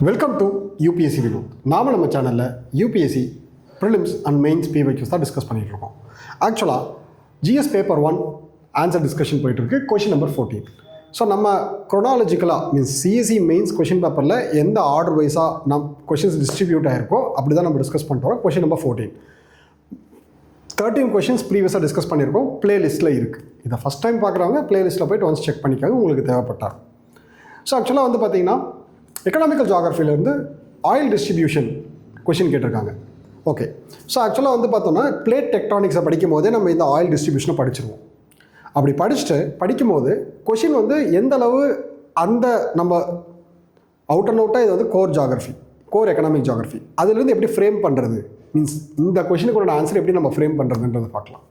Welcome to UPSC Vinod. நாம நம்ம சேனலில் UPSC prelims and mains PYQs தான் டிஸ்கஸ் பண்ணிகிட்டு இருக்கோம். ஆக்சுவலாக ஜிஎஸ் பேப்பர் 1 ஆன்சர் டிஸ்கஷன் போயிட்டுருக்கு. Question number 14. ஸோ நம்ம க்ரொனாலஜிக்கலாக மீன்ஸ் சிஎஸ்சி மெயின்ஸ் கொஷின் பேப்பரில் எந்த ஆர்டர் வைஸாக கொஷின்ஸ் டிஸ்ட்ரிபியூட் ஆகிருக்கோ அப்படி தான் நம்ம டிஸ்கஸ் பண்ணுறோம். கொஷின் நம்பர் 14 13 கொஷின்ஸ் ப்ரீவியஸாக டிஸ்கஸ் பண்ணியிருக்கோம். பிளேலிஸ்ட்டில் இருக்குது. இதை ஃபஸ்ட் டைம் பார்க்குறவங்க பிளேலிஸ்ட்டில் போய்ட்டு ஒன்ஸ் செக் பண்ணிக்காங்க உங்களுக்கு தேவைப்பட்டார். ஸோ ஆக்சுவலாக வந்து பார்த்தீங்கன்னா எக்கனாமிக்கல் ஜியாகிரஃபிலேருந்து ஆயில் டிஸ்ட்ரிபியூஷன் கொஷின் கேட்டிருக்காங்க. ஓகே, ஸோ ஆக்சுவலாக வந்து பார்த்தோன்னா பிளேட் டெக்டானிக்ஸை படிக்கும் போதே நம்ம இந்த ஆயில் டிஸ்ட்ரிபியூஷனை படிச்சிருவோம். அப்படி படிக்கும்போது கொஷின் வந்து எந்த அளவு அந்த நம்ம அவுட் அண்ட் அவுட்டாக இது வந்து கோர் எக்கனாமிக் ஜியாகிரஃபி அதுலேருந்து எப்படி ஃப்ரேம் பண்ணுறது மீன்ஸ் இந்த கொஷினுக்கு ஆன்சர் எப்படி நம்ம ஃப்ரேம் பண்ணுறதுன்றதை பார்க்கலாம்.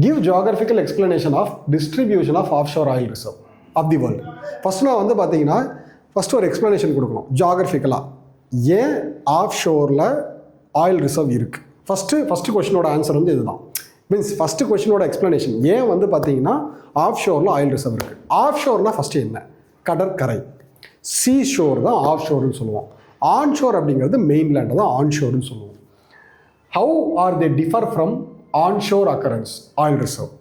Give geographical explanation of distribution of offshore oil reserve of the world. First நான் வந்து பார்த்தீங்கன்னா ஃபஸ்ட்டு ஒரு எக்ஸ்ப்ளனேஷன் கொடுக்கணும் ஜியாகிரபிக்கலாக ஏன் ஆஃப் ஷோரில் ஆயில் ரிசர்வ் இருக்குது. ஃபஸ்ட்டு கொஷினோட ஆன்சர் வந்து இதுதான். மீன்ஸ் ஃபஸ்ட்டு கொஷினோட எக்ஸ்ப்ளனேஷன் ஏன் வந்து பார்த்தீங்கன்னா ஆஃப் ஷோரில் ஆயில் ரிசர்வ் இருக்குது. ஆஃப் ஷோர்னால் ஃபஸ்ட்டு என்ன? கடற்கரை. சீ ஷோர் தான் ஆஃப் ஷோர்னு சொல்லுவோம். ஆன் ஷோர் அப்படிங்கிறது மெயின்லேண்டை தான் ஆன் ஷோர்னு சொல்லுவோம். How are they differ from on shore occurrence oil reserve?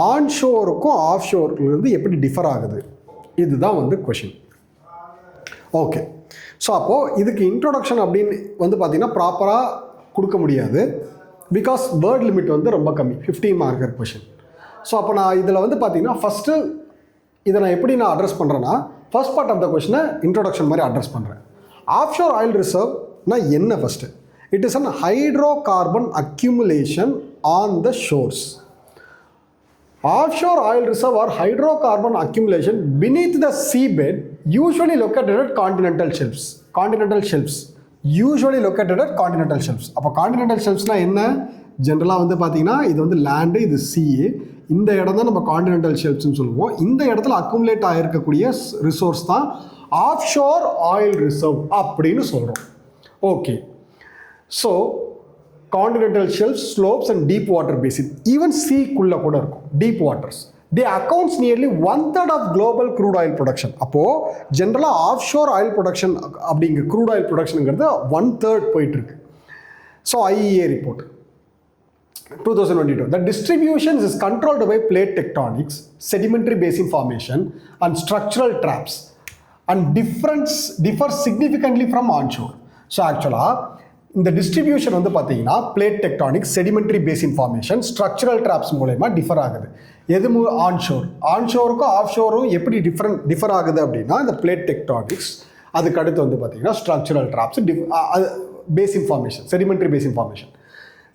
ஆன் ஷோருக்கும் ஆஃப் ஷோர்லேருந்து எப்படி டிஃபர் ஆகுது, இதுதான் வந்து கொஷின். ஓகே, ஸோ அப்போது இதுக்கு இன்ட்ரோடக்ஷன் அப்படின்னு வந்து பார்த்திங்கன்னா ப்ராப்பராக கொடுக்க முடியாது. பிகாஸ் வேர்ட் லிமிட் வந்து ரொம்ப கம்மி, 15 மார்க்கர் கொஷின். ஸோ அப்போ நான் இதில் வந்து பார்த்திங்கன்னா ஃபஸ்ட்டு இதை நான் எப்படி அட்ரஸ் பண்ணுறேன்னா ஃபர்ஸ்ட் பார்ட் ஆஃப் த கொஷினை இன்ட்ரோடக்ஷன் மாதிரி அட்ரஸ் பண்ணுறேன். ஆஃப்ஷோர் ஆயில் ரிசர்வ்னா என்ன? First it is an hydro carbon accumulation on the shores. Offshore oil reserve or hydrocarbon accumulation beneath the seabed usually located at continental shelves. Usually located at continental shelves. அப்போ continental shelvesனா என்ன? ஜென்ரலாக வந்து பார்த்தீங்கன்னா இது வந்து land, இது சீ. இந்த இடம் தான் நம்ம கான்டினென்டல் ஷெல்ஃப்ஸ்னு சொல்லுவோம். இந்த இடத்துல அக்குமுலேட் ஆகிருக்கக்கூடிய ரிசோர்ஸ் தான் ஆஃப்ஷோர் ஆயில் ரிசர்வ் அப்படின்னு சொல்கிறோம். Okay, so continental shelf, slopes and deep water basin, even சீக்குள்ளே கூட இருக்கும் deep waters. They accounts nearly 1/3 of global crude oil production. அப்போது ஜென்ரலாக ஆஃப் ஷோர் ஆயில் ப்ரொடக்ஷன் அப்படிங்கிற க்ரூட் ஆயில் ப்ரொடக்ஷனுங்கிறது 1/3 போயிட்டுருக்கு. So IEA report 2022 the distribution is controlled by plate tectonics, sedimentary basin formation and structural traps and differ significantly from onshore. So actually இந்த distribution வந்து பார்த்தீங்கன்னா plate tectonics, sedimentary basin formation, structural traps மூலமா differ ஆகுது. எது ஆன்ஷோருக்கும் of ஷோரும் எப்படி differ ஆகுது அப்படின்னா இந்த பிளேட் டெக்டானிக்ஸ், அதுக்கு அடுத்து வந்து பார்த்தீங்கன்னா structural traps, basin formation, sedimentary basin formation.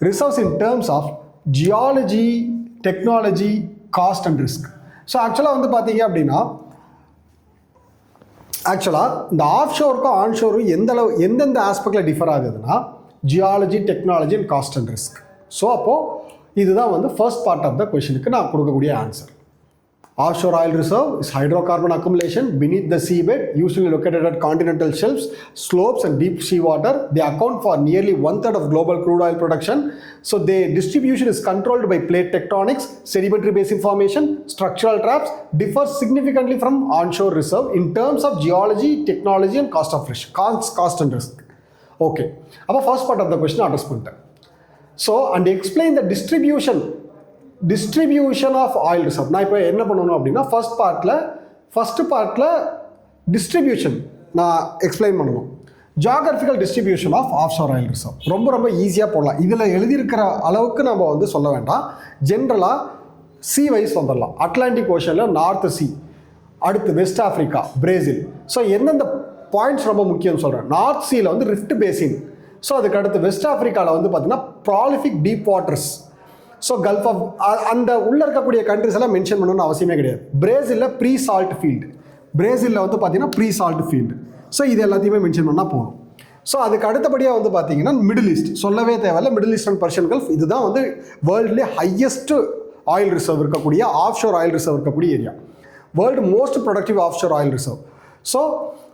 Reserves in terms of geology, technology, cost and risk. So ஆக்சுவலாக வந்து பார்த்தீங்க அப்படின்னா இந்த ஆஃப் ஷோருக்கும் ஆன் ஷோரும் எந்தெந்த ஆஸ்பெக்டில் டிஃபர் ஆகுதுன்னா geology, technology and cost and risk. So அப்போது இதுதான் வந்து ஃபர்ஸ்ட் பார்ட் ஆஃப் த கொஷனுக்கு நான் கொடுக்கக்கூடிய answer. Offshore oil reserve is hydrocarbon accumulation beneath the seabed, usually located at continental shelves, slopes and deep sea water. They account for nearly 1/3 of global crude oil production. So their distribution is controlled by plate tectonics, sedimentary basin formation, structural traps, differ significantly from onshore reserve in terms of geology, technology and cost and risk. Okay, அப்போ first part of the question address பண்ணிட்டேன். So and explain the distribution of oil reserve. நான் இப்போ என்ன பண்ணணும் அப்படின்னா first பார்ட்டில் distribution நான் explain பண்ணணும். Geographical distribution of offshore oil reserve ரொம்ப ஈஸியாக போடலாம். இதில் எழுதியிருக்கிற அளவுக்கு நம்ம வந்து சொல்ல வேண்டாம். ஜென்ரலாக சி வைஸ் வந்துடலாம். அட்லாண்டிக் ஓஷனில் நார்த் சி, அடுத்து வெஸ்ட் ஆஃப்ரிக்கா, பிரேசில். ஸோ எந்தெந்த பாயிண்ட்ஸ் ரொம்ப முக்கியம்னு சொல்கிறேன். நார்த் சீயில் வந்து ரிஃப்ட் பேசின். ஸோ அதுக்கு அடுத்து வெஸ்ட் ஆஃப்ரிக்காவில் வந்து பார்த்திங்கன்னா prolific deep waters. So gulf of அந்த உள்ளே இருக்கக்கூடிய கண்ட்ரிஸ் எல்லாம் மென்ஷன் பண்ணணும்னு அவசியமே கிடையாது. பிரேசிலில் ப்ரீ சால்ட் ஃபீல்டு. ஸோ இது எல்லாத்தையுமே மென்ஷன் பண்ணால் போதும். ஸோ அதுக்கு அடுத்தபடியாக வந்து பார்த்தீங்கன்னா மிடில் ஈஸ்ட் சொல்லவே தேவையில்லை. Middle East and Persian Gulf இதுதான் வந்து வேர்ல்டுலேயே ஹையஸ்ட் ஆயில் ரிசர்வ் இருக்கக்கூடிய ஆஃப்ஷோர் ஆயில் ரிசர்வ் இருக்கக்கூடிய area. World most productive offshore oil reserve. So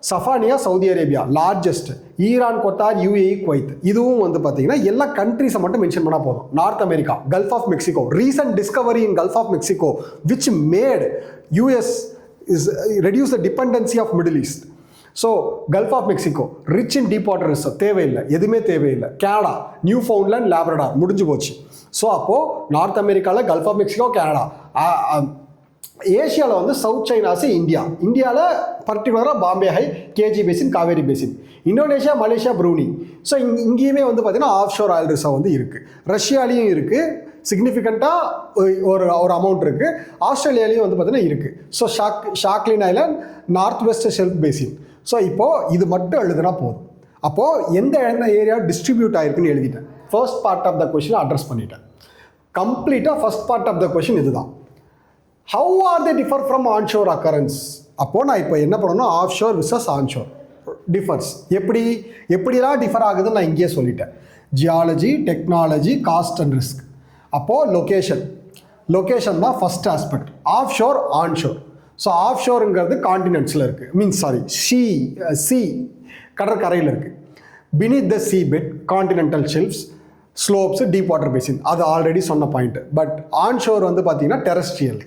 Safaniya Saudi Arabia largest, Iran, Qatar, UAE, Kuwait. இதுவும் வந்து பார்த்தீங்கன்னா எல்லா கண்ட்ரிஸை மட்டும் மென்ஷன் பண்ணால் போதும். North America, Gulf of Mexico, recent discovery in Gulf of Mexico which made US reduce the dependency of Middle East. So gulf of Mexico rich in deep water reserve தேவையில்லை, எதுவுமே தேவையில்லை. கனடா, நியூ ஃபவுண்ட்லேண்ட், லேப்ரடார் முடிஞ்சு போச்சு. So அப்போது north அமெரிக்காவில் gulf of Mexico, Canada. ஏஷியாவில் வந்து south China's, இந்தியாவில் பர்டிகுலராக Bombay high, KG basin, Kaveri basin. Indonesia, Malaysia, Brunei. So இங்கேயுமே வந்து பார்த்திங்கன்னா ஆஃப் ஷோர் ஆயில் ரிசர்வ் வந்து இருக்குது. ரஷ்யாலேயும் இருக்குது, சிக்னிஃபிகண்ட்டாக ஒரு அமௌண்ட் இருக்குது. ஆஸ்திரேலியாலேயும் வந்து பார்த்திங்கன்னா இருக்குது. So Sakhalin island, north west shelf basin. So இப்போது இது மட்டும் எழுதுனா போதும். அப்போது எந்த ஏரியா டிஸ்ட்ரிபியூட் ஆகிருக்குன்னு எழுதிட்டேன். ஃபர்ஸ்ட் பார்ட் ஆஃப் த கொஷினை அட்ரஸ் பண்ணிட்டேன். கம்ப்ளீட்டாக first part of the question இதுதான். How are they differ from onshore occurrence? அப்போது நான் இப்போ என்ன பண்ணணும்னா ஆஃப்ஷோர் விசஸ் ஆன்ஷோர் டிஃபர்ஸ் எப்படிலாம் டிஃபர் ஆகுதுன்னு நான் இங்கேயே சொல்லிட்டேன். Geology, technology, cost and risk. அப்போது லொக்கேஷன் தான் first aspect. Offshore, onshore. So ஆஃப்ஷோருங்கிறது காண்டினென்ட்ஸில் இருக்குது, சி கடற்கரையில் இருக்குது. Beneath the sea bed, continental shelves, slopes, deep water basin. அது ஆல்ரெடி சொன்ன பாயிண்ட்டு. பட் ஆன்ஷோர் வந்து பார்த்தீங்கன்னா டெரஸ்ட்ரியல்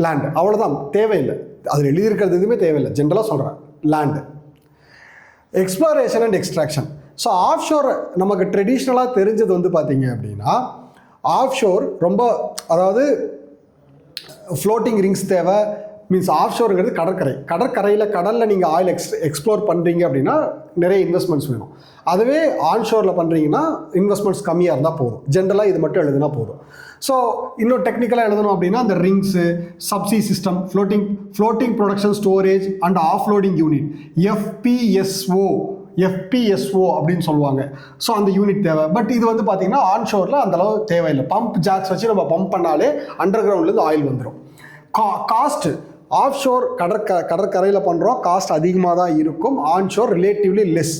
லேண்டு, அவ்வளோதான், தேவையில்லை. அதில் எழுதியிருக்கிறது எதுவுமே தேவையில்லை, ஜென்ரலாக சொல்கிறேன். Land, exploration and extraction. So offshore நமக்கு ட்ரெடிஷ்னலாக தெரிஞ்சது வந்து பார்த்தீங்க அப்படின்னா ஆஃப்ஷோர் ரொம்ப, அதாவது ஃப்ளோட்டிங் ரிங்ஸ் தேவை. மீன்ஸ் ஆஃப்ஷோருங்கிறது கடலில் நீங்கள் ஆயில் எக்ஸ்ப்ளோர் பண்ணுறீங்க அப்படின்னா நிறைய இன்வெஸ்ட்மெண்ட்ஸ் வேணும். அதுவே ஆன்ஷோரில் பண்ணுறீங்கன்னா இன்வெஸ்ட்மெண்ட்ஸ் கம்மியாக இருந்தால் போதும். ஜென்ரலாக இது மட்டும் எழுதுனா போதும். ஸோ இன்னும் டெக்னிக்கலாக எழுதணும் அப்படின்னா அந்த rigs, subsea system, floating production storage and offloading unit, FPSO அப்படின்னு சொல்லுவாங்க. ஸோ அந்த யூனிட் தேவை. பட் இது வந்து பார்த்தீங்கன்னா ஆன்ஷோரில் அந்தளவு தேவையில்லை. பம்ப் ஜாக்ஸ் வச்சு நம்ம பம்ப் பண்ணாலே அண்டர் கிரவுண்ட்லேருந்து ஆயில் வந்துடும். காஸ்ட்டு, ஆஃப்ஷோர் கடற்கரையில் பண்ணுறோம், காஸ்ட் அதிகமாக தான் இருக்கும். Onshore relatively less.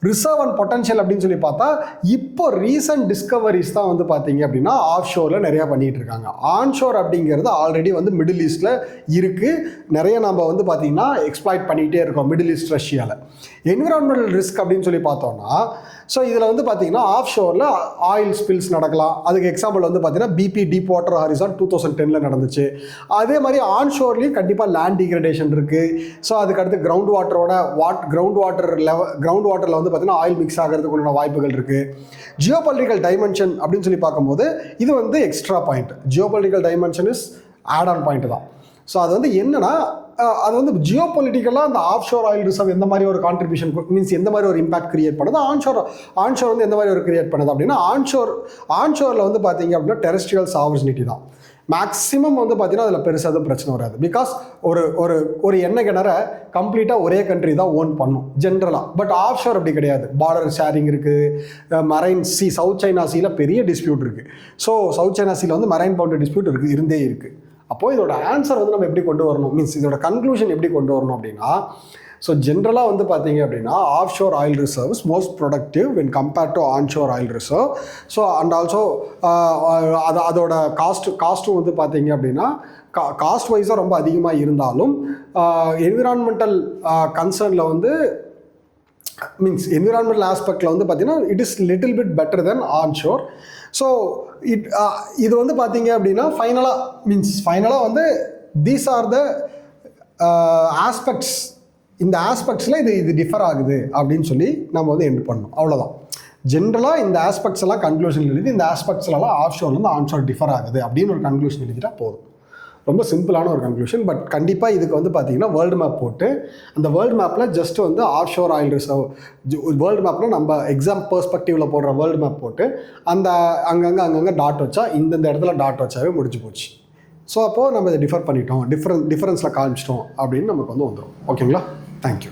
Reserve and potential அப்படின்னு சொல்லி பார்த்தா இப்போ ரீசன்ட் டிஸ்கவரிஸ் தான் வந்து பார்த்தீங்க அப்படின்னா ஆஃப்ஷோரில் நிறையா பண்ணிகிட்டு இருக்காங்க. ஆன்ஷோர் அப்படிங்கிறது ஆல்ரெடி வந்து மிடில் ஈஸ்டில் இருக்குது. நிறைய நம்ம வந்து பார்த்திங்கன்னா எக்ஸ்ப்ளாய்ட் பண்ணிகிட்டே இருக்கோம் மிடில் ஈஸ்ட், ரஷ்யாவில். என்விரான்மெண்டல் ரிஸ்க் அப்படின்னு சொல்லி பார்த்தோம்னா ஸோ இதில் வந்து பார்த்திங்கன்னா ஆஃப்ஷோரில் ஆயில் ஸ்பில்ஸ் நடக்கலாம். அதுக்கு எக்ஸாம்பிள் வந்து பார்த்திங்கன்னா பிபி டீப் வாட்டர் ஹாரிசான் 2010 நடந்துச்சு. அதே மாதிரி ஆன்ஷோர்லேயும் கண்டிப்பாக லேண்ட் டிகிரடேஷன் இருக்குது. ஸோ அதுக்கடுத்து கிரவுண்ட் வாட்டரில் வந்து பார்த்தீங்கன்னா ஆயில் மிக்ஸ் ஆகிறதுக்குள்ள வாய்ப்புகள் இருக்குது. ஜியோபொலிட்டிக்கல் டைமென்ஷன் அப்படின்னு சொல்லி பார்க்கும்போது இது வந்து extra point. Geopolitical dimension is add on point தான். ஸோ அது வந்து என்னன்னா அது வந்து ஜியோபொலிட்டிக்கலாக அந்த ஆஃப்ஷோர் ஆயில் ரிசர்வ் எந்த மாதிரி ஒரு கான்ட்ரிபியூஷன் மீன்ஸ் எந்த மாதிரி ஒரு இம்பாக்ட் கிரியேட் பண்ணுது, ஆன்ஷோர் வந்து எந்த மாதிரி ஒரு கிரியேட் பண்ணுது அப்படின்னா ஆன்ஷோரில் வந்து பார்த்தீங்க அப்படின்னா டெரஸ்ட்ரியல் சாவர்ஜினிட்டி தான் மேக்ஸிமம் வந்து பார்த்தீங்கன்னா அதில் பெருசாக எதுவும் பிரச்சனை வராது. பிகாஸ் ஒரு எண்ணெய் கிணற கம்ப்ளீட்டாக ஒரே கண்ட்ரி தான் ஓன் பண்ணும் ஜென்ரலாக. பட் ஆஃப்ஷோர் அப்படி கிடையாது. பார்டர் ஷேரிங் இருக்குது. மரைன் சி, சவுத் சைனா சீயில் பெரிய டிஸ்பியூட் இருக்குது. ஸோ சவுத் சைனா சீயில் வந்து மரைன் பவுண்டரி டிஸ்பியூட் இருந்தே இருக்குது. அப்போது இதோட ஆன்சர் வந்து நம்ம எப்படி கொண்டு வரணும், மீன்ஸ் இதோட கன்க்ளூஷன் எப்படி கொண்டு வரணும் அப்படின்னா ஸோ ஜென்ரலாக வந்து பார்த்தீங்க அப்படின்னா offshore oil reserves most productive when compared to onshore oil reserve. So and also அதோட காஸ்ட்டும் வந்து பார்த்தீங்க அப்படின்னா காஸ்ட் வைஸாக ரொம்ப அதிகமாக இருந்தாலும் என்விரான்மெண்டல் கன்சர்னில் வந்து மீன்ஸ் என்விரான்மெண்டல் ஆஸ்பெக்டில் வந்து பார்த்தீங்கன்னா it is little bit better then onshore. So இது வந்து பார்த்தீங்க அப்படின்னா ஃபைனலாக வந்து தீஸ் ஆர் த ஆஸ்பெக்ட்ஸ். இந்த ஆஸ்பெக்ட்ஸில் இது டிஃபர் ஆகுது அப்படின்னு சொல்லி நம்ம வந்து எண்ட் பண்ணணும். அவ்வளோதான். ஜென்ரலாக இந்த ஆஸ்பெக்ட்ஸ் எல்லாம் கன்க்ளூஷன் எழுதி இந்த ஆஸ்பெக்ட்ஸ்லாம் ஆஃப்ஷோர்லேருந்து ஆன்ஷோர் டிஃபர் ஆகுது அப்படின்னு ஒரு கன்க்ளூஷன் எழுதிட்டால் போதும். ரொம்ப சிம்பிளான ஒரு கன்க்ளூஷன். பட் கண்டிப்பாக இதுக்கு வந்து பார்த்தீங்கன்னா வேர்ல்டு மேப் போட்டு அந்த வேர்ல்டு மேப்பில் ஜஸ்ட் வந்து ஆஃப்ஷோர் ஆயில் ரிசர்வ் வேர்ல்டு மேப்பில் நம்ம எக்ஸாம் பெர்ஸ்பெக்டிவில் போடுற வேர்ல்டு மேப் போட்டு அந்த அங்கங்கே டாட் வச்சா இந்தந்த இடத்துல டாட் வச்சாவே முடிஞ்சு போச்சு. ஸோ அப்போது நம்ம இதை டிஃபர் பண்ணிட்டோம், டிஃபரன்ஸில் காமிச்சிட்டோம் அப்படின்னு நமக்கு வந்து வந்துடும். ஓகேங்களா? தேங்க்யூ.